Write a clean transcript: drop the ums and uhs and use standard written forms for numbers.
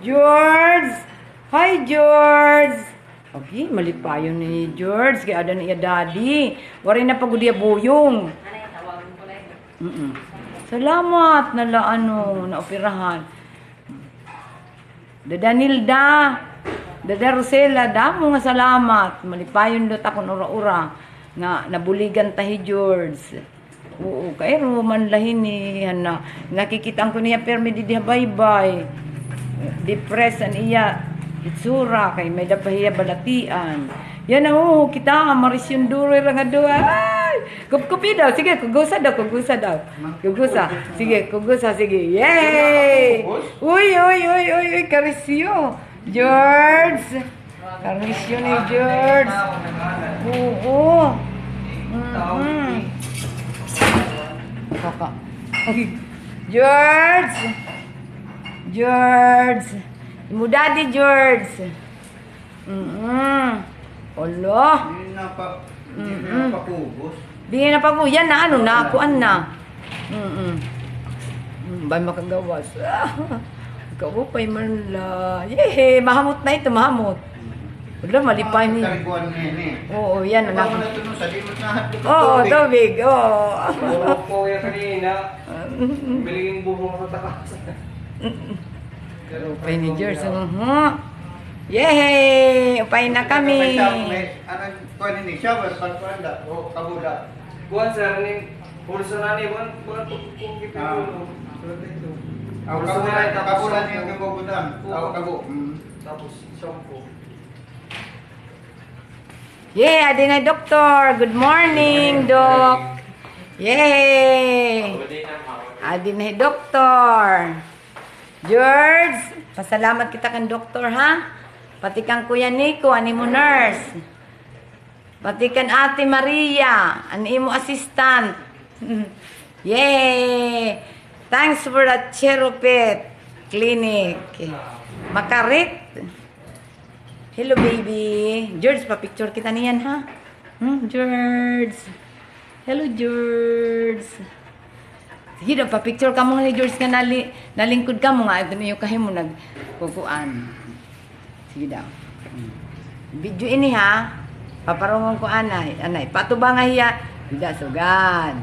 George! Hi, George! Okay, malipayon ni George. Kaya ada na iya daddy. Waray na pagod iya buyong. Salamat na naoperahan. Dada Nilda. Dada Rosela, damo nga salamat. Malipayon dot akong ura-ura. Nga nabuligan tahi George. Oo, kay man lahin ni na nakikita ko niya permi di bye-bye. Depressed an iya itsura kay may dapahiya balatian. Yan ang kita maris yung duro lang nga doon. Ay! Kupi daw. Sige, kugusa daw. Sige, kugusa. Sige. Yay! Uy, karisyo. George. Karisyo ni George. Oo. Kaka. George. Mo daddy George. Olo. Hindi na papugos. Di na pa po. Yan na nakuan na. Ba makagawas. Ikaw pa'y man la. Yehey, mahamot na ito, mahamot. Wala, malipay ni. Oo, yan. Ako na ito sa limot na hatid. Oo, tubig. Oo. Puro po yan kanina. Biliging bubong sa takas. Upay ni George. Yehey! Upay na kami. Anong kuha ni shower? Pagkuhan o kabuda? Buwan sir, pulso na ni. Buwan kung kita yung Kabuda niya yung kabudan. Kabu. Tapos shampoo. Yeah, adi na doktor. Good morning, Doc. Yay! Adi na doktor. George, pasalamat kita kan doktor, ha? Pati kang Kuya Nico, ani mo nurse. Pati kan Ate Maria, ani mo assistant. Yay! Thanks for the Cheropet Clinic. Makarit. Hello, baby. George, pa-picture kita niyan, ha? George. Hello, George. Sige daw, pa-picture ka mo ni George nga nalingkod ka mo nga. Ito na yung kahit mo nagpukuan. Sige daw. Video ini, ha? Paparungon ko, anay. Pato ba nga hiya? Hindi, sugad.